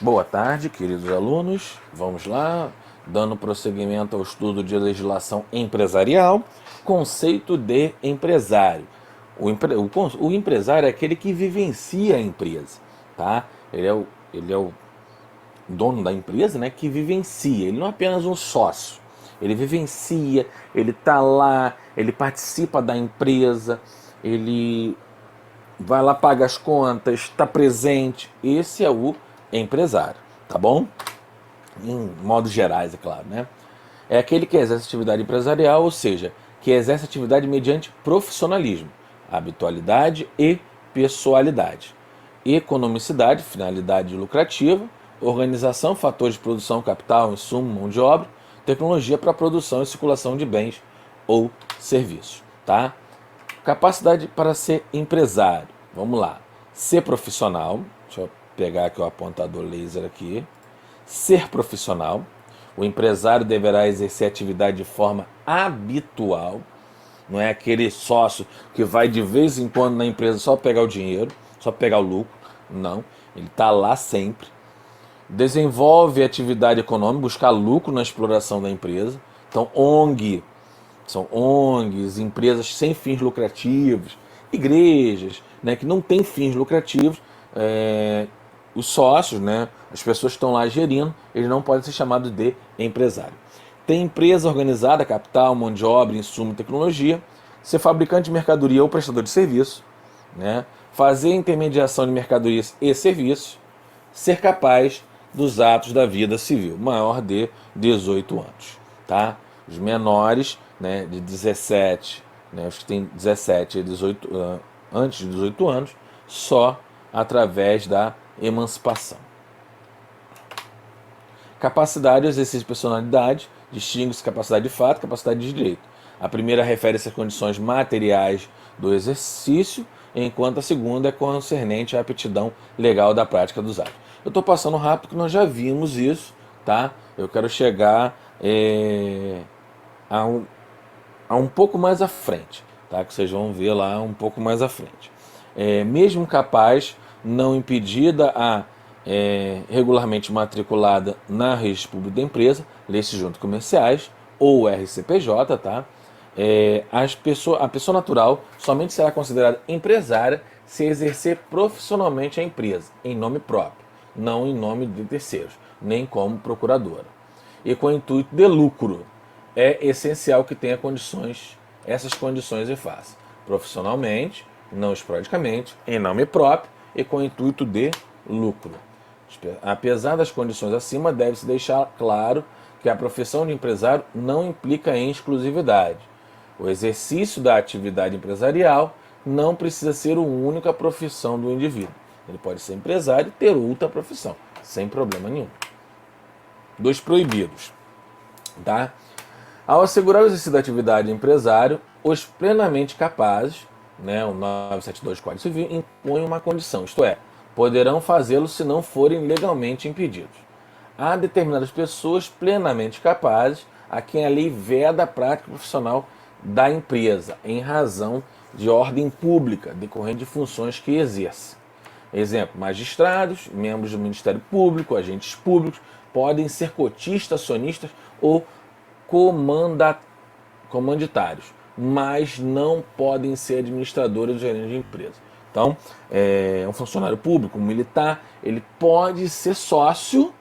Boa tarde, queridos alunos. Vamos lá, dando prosseguimento ao estudo de legislação empresarial. Conceito de empresário. O empresário é aquele que vivencia a empresa, tá? Ele é o dono da empresa, né, que vivencia. Ele não é apenas um sócio. Ele vivencia, ele está lá, ele participa da empresa, ele vai lá, paga as contas, está presente. Esse é o empresário, tá bom? Em modos gerais, é claro, né? É aquele que exerce atividade empresarial, ou seja, que exerce atividade mediante profissionalismo, habitualidade e pessoalidade. Economicidade, finalidade lucrativa, organização, fatores de produção, capital, insumo, mão de obra, tecnologia para produção e circulação de bens ou serviços, tá? Capacidade para ser empresário. Vamos lá. Ser profissional. Deixa eu pegar aqui o apontador laser aqui. Ser profissional. O empresário deverá exercer atividade de forma habitual. Não é aquele sócio que vai de vez em quando na empresa só pegar o dinheiro, só pegar o lucro. Não. Ele está lá sempre. Desenvolve atividade econômica, buscar lucro na exploração da empresa. Então, são ONGs, empresas sem fins lucrativos, igrejas, né, que não têm fins lucrativos. Os sócios, né, as pessoas que estão lá gerindo, eles não podem ser chamados de empresário. Tem empresa organizada, capital, mão de obra, insumo e tecnologia. Ser fabricante de mercadoria ou prestador de serviço. Né, fazer intermediação de mercadorias e serviços. Ser capaz dos atos da vida civil, maior de 18 anos. Tá? Os menores, né, de 17, né, os que têm 17 e 18, antes de 18 anos, só através da emancipação. Capacidade, exercício de personalidade, distingue-se capacidade de fato e capacidade de direito. A primeira refere-se às condições materiais do exercício, enquanto a segunda é concernente à aptidão legal da prática dos atos. Eu estou passando rápido porque nós já vimos isso, tá? Eu quero chegar a um pouco mais à frente, tá? Que vocês vão ver lá um pouco mais à frente. Mesmo capaz, não impedida a regularmente matriculada na registro público da empresa, lei-se junto comerciais ou RCPJ, tá? A pessoa natural somente será considerada empresária se exercer profissionalmente a empresa, em nome próprio, não em nome de terceiros, nem como procuradora. E com o intuito de lucro. É essencial que tenha essas condições e faça profissionalmente, não esporadicamente, em nome próprio e com o intuito de lucro. Apesar das condições acima, deve-se deixar claro que a profissão de empresário não implica em exclusividade. O exercício da atividade empresarial não precisa ser a única profissão do indivíduo. Ele pode ser empresário e ter outra profissão, sem problema nenhum. Dos proibidos. Tá? Ao assegurar o exercício da atividade empresário, os plenamente capazes, né, o 972 do Código Civil, impõe uma condição, isto é, poderão fazê-lo se não forem legalmente impedidos. Há determinadas pessoas plenamente capazes a quem a lei veda a prática profissional da empresa, em razão de ordem pública, decorrente de funções que exerce. Exemplo, magistrados, membros do Ministério Público, agentes públicos, podem ser cotistas, acionistas ou comanditários, mas não podem ser administradores ou gerentes de empresa. Então, um funcionário público, um militar, ele pode ser sócio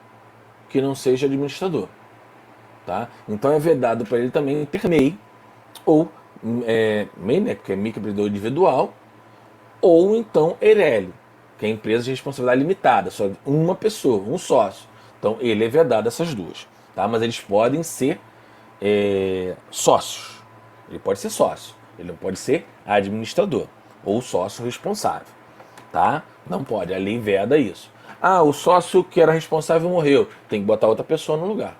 que não seja administrador. Tá? Então é vedado para ele também ter MEI, ou MEI, né, que é microempreendedor individual, ou então EIRELI, que é empresa de responsabilidade limitada, só uma pessoa, um sócio. Então ele é vedado essas duas. Tá? Mas eles podem ser sócios. Ele pode ser sócio, ele não pode ser administrador ou sócio responsável, tá? Não pode, a lei veda isso. Ah, o sócio que era responsável morreu, tem que botar outra pessoa no lugar,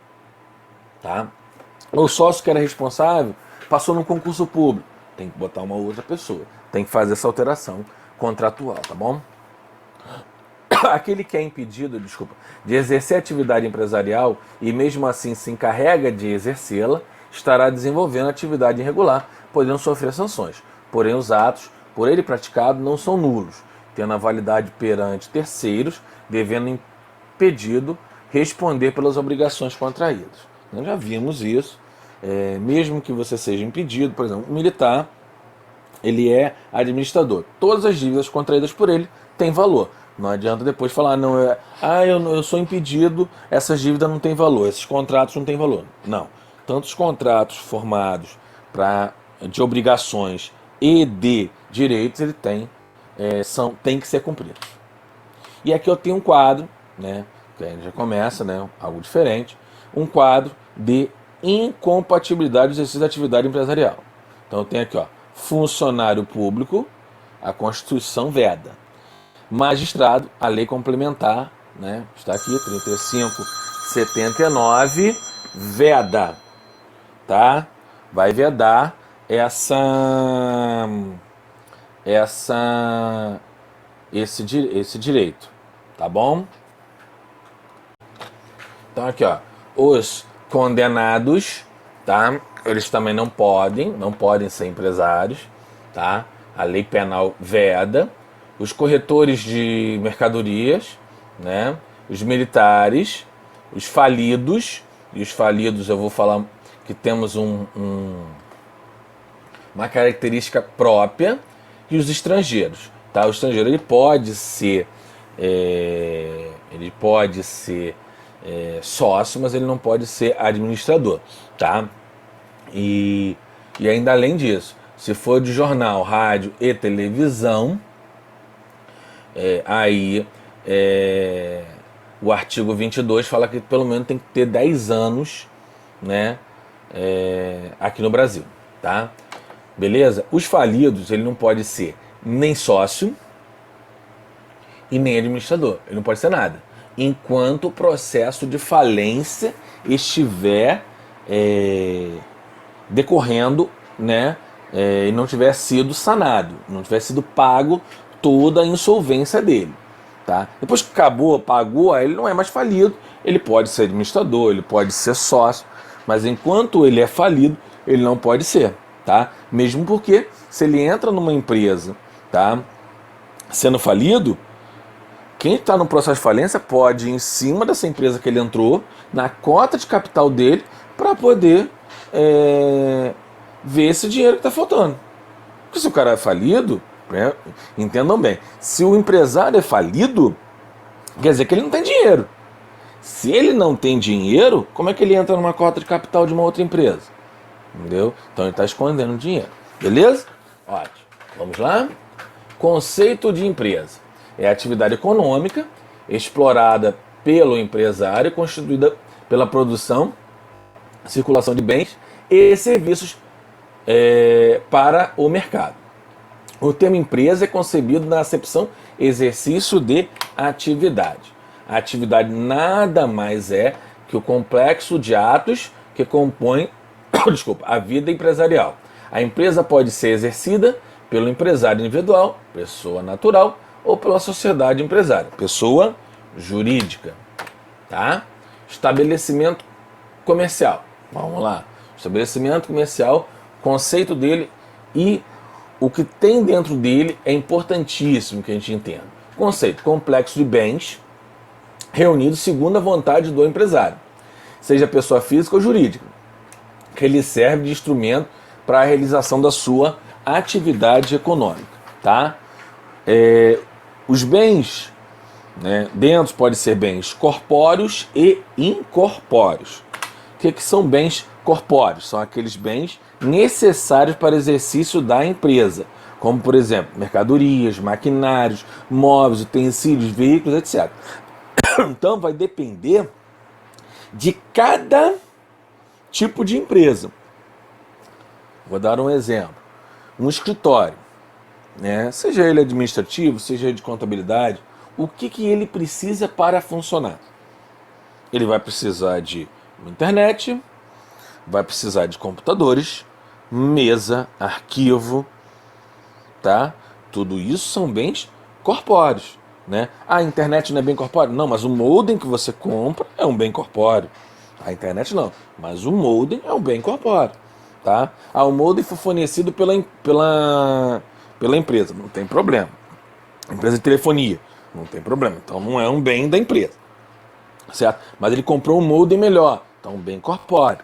tá? O sócio que era responsável passou no concurso público, tem que botar uma outra pessoa, tem que fazer essa alteração contratual, tá bom? Aquele que é impedido, de exercer atividade empresarial e mesmo assim se encarrega de exercê-la, estará desenvolvendo atividade irregular, podendo sofrer sanções. Porém, os atos por ele praticado não são nulos, tendo a validade perante terceiros, devendo impedido responder pelas obrigações contraídas. Nós já vimos isso. Mesmo que você seja impedido, por exemplo, o militar, ele é administrador. Todas as dívidas contraídas por ele têm valor. Não adianta depois falar, não, eu sou impedido, essas dívidas não têm valor, esses contratos não têm valor. Não. Tanto os contratos formados de obrigações e de direitos, ele tem que ser cumpridos. E aqui eu tenho um quadro, né, que a gente já começa, né, algo diferente, um quadro de incompatibilidade do exercício da atividade empresarial. Então eu tenho aqui, ó, funcionário público, a Constituição veda. Magistrado, a lei complementar, né, está aqui, 3579, veda, tá? Vai vedar esse direito, tá bom? Então aqui, ó, os condenados, tá? Eles também não podem ser empresários, tá? A lei penal veda. Os corretores de mercadorias, né? Os militares, os falidos, e os falidos eu vou falar que temos uma característica própria, e os estrangeiros, tá? O estrangeiro ele pode ser sócio, mas ele não pode ser administrador, tá? E ainda além disso, se for de jornal, rádio e televisão, o artigo 22 fala que pelo menos tem que ter 10 anos, né, aqui no Brasil, tá? Beleza? Os falidos, ele não pode ser nem sócio e nem administrador. Ele não pode ser nada. Enquanto o processo de falência estiver decorrendo, né, e não tiver sido sanado, não tiver sido pago toda a insolvência dele, tá? Depois que pagou, aí ele não é mais falido, ele pode ser administrador, ele pode ser sócio, mas enquanto ele é falido, ele não pode ser, tá? Mesmo porque se ele entra numa empresa, tá, sendo falido, quem está no processo de falência pode ir em cima dessa empresa que ele entrou, na cota de capital dele, para poder ver esse dinheiro que está faltando. Porque se o cara é falido, entendam bem, se o empresário é falido, quer dizer que ele não tem dinheiro. Se ele não tem dinheiro, como é que ele entra numa cota de capital de uma outra empresa? Entendeu? Então ele está escondendo dinheiro. Beleza? Ótimo. Vamos lá? Conceito de empresa. É a atividade econômica explorada pelo empresário, constituída pela produção, circulação de bens e serviços para o mercado. O termo empresa é concebido na acepção exercício de atividade. A atividade nada mais é que o complexo de atos que compõem a vida empresarial. A empresa pode ser exercida pelo empresário individual, pessoa natural, ou pela sociedade empresária, pessoa jurídica. Tá? Estabelecimento comercial. Vamos lá. Estabelecimento comercial, conceito dele e o que tem dentro dele é importantíssimo que a gente entenda. Conceito: complexo de bens reunidos segundo a vontade do empresário, seja pessoa física ou jurídica, que ele serve de instrumento para a realização da sua atividade econômica. Tá? Os bens, né, dentro pode ser bens corpóreos e incorpóreos. O que são bens corpóreos? São aqueles bens necessários para o exercício da empresa, como por exemplo, mercadorias, maquinários, móveis, utensílios, veículos, etc. Então vai depender de cada tipo de empresa. Vou dar um exemplo. Um escritório, né, seja ele administrativo, seja ele de contabilidade, o que ele precisa para funcionar? Ele vai precisar de internet, vai precisar de computadores, mesa, arquivo, tá? Tudo isso são bens corpóreos, né? A internet não é bem corpóreo? Não, mas o modem que você compra é um bem corpóreo. A internet não, mas o modem é um bem corpóreo, tá? O modem foi fornecido pela empresa, não tem problema. Empresa de telefonia, não tem problema. Então não é um bem da empresa. certo? Mas ele comprou um molde melhor, então bem corpóreo,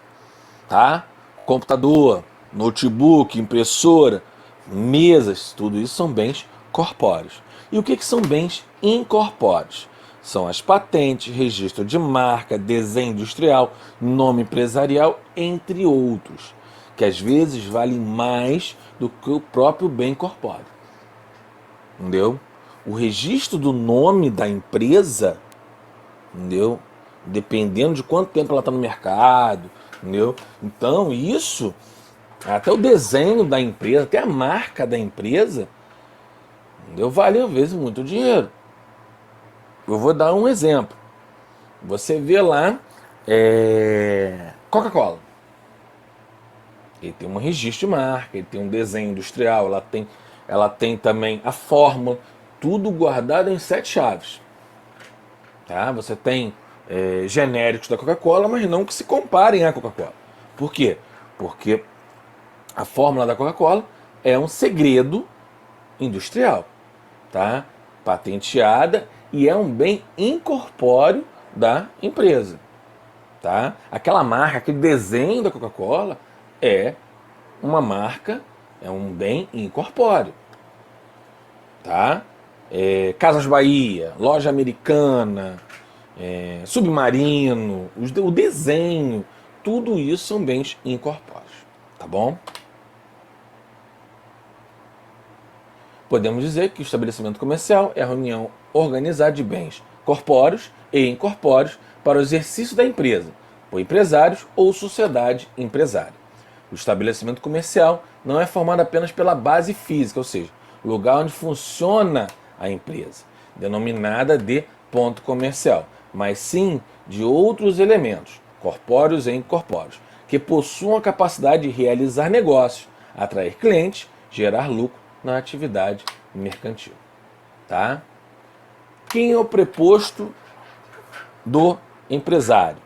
tá? Computador, notebook, impressora, mesas, tudo isso são bens corpóreos. E o que são bens incorpóreos? São as patentes, registro de marca, desenho industrial, nome empresarial, entre outros, que às vezes valem mais do que o próprio bem corpóreo. Entendeu? O registro do nome da empresa, entendeu? Dependendo de quanto tempo ela está no mercado, entendeu? Então isso, até o desenho da empresa, até a marca da empresa, entendeu? Vale às vezes muito dinheiro. Eu vou dar um exemplo. Você vê lá Coca-Cola. Ele tem um registro de marca, ele tem um desenho industrial, ela tem também a fórmula, tudo guardado em 7 chaves. Tá? Você tem genéricos da Coca-Cola, mas não que se comparem à Coca-Cola. Por quê? Porque a fórmula da Coca-Cola é um segredo industrial, tá? Patenteada e é um bem incorpóreo da empresa. Tá? Aquela marca, aquele desenho da Coca-Cola é uma marca, é um bem incorpóreo. Tá? Casas Bahia, Loja Americana, Submarino, o desenho, tudo isso são bens incorpóreos. Tá bom? Podemos dizer que o estabelecimento comercial é a reunião organizada de bens corpóreos e incorpóreos para o exercício da empresa, por empresários ou sociedade empresária. O estabelecimento comercial não é formado apenas pela base física, ou seja, o lugar onde funciona a empresa, denominada de ponto comercial, mas sim de outros elementos, corpóreos e incorpóreos, que possuam a capacidade de realizar negócios, atrair clientes, gerar lucro na atividade mercantil. Tá? Quem é o preposto do empresário?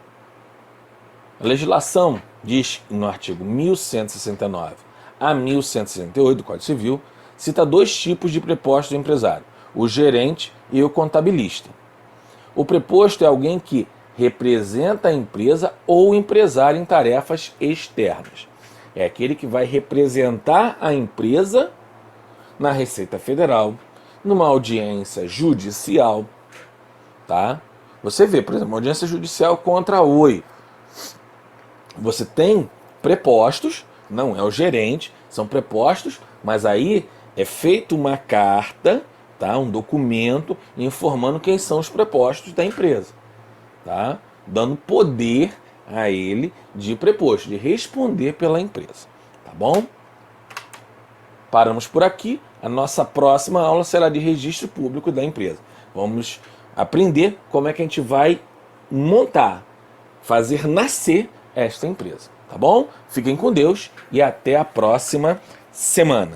A legislação diz no artigo 1169 a 1168 do Código Civil, cita 2 tipos de preposto do empresário, o gerente e o contabilista. O preposto é alguém que representa a empresa ou o empresário em tarefas externas. É aquele que vai representar a empresa na Receita Federal, numa audiência judicial, tá? Você vê, por exemplo, uma audiência judicial contra a Oi. Você tem prepostos, não é o gerente, são prepostos, mas aí é feita uma carta, tá? Um documento informando quem são os prepostos da empresa, tá? Dando poder a ele de preposto, de responder pela empresa, tá bom? Paramos por aqui. A nossa próxima aula será de registro público da empresa. Vamos aprender como é que a gente vai montar, fazer nascer esta empresa. Tá bom? Fiquem com Deus e até a próxima semana.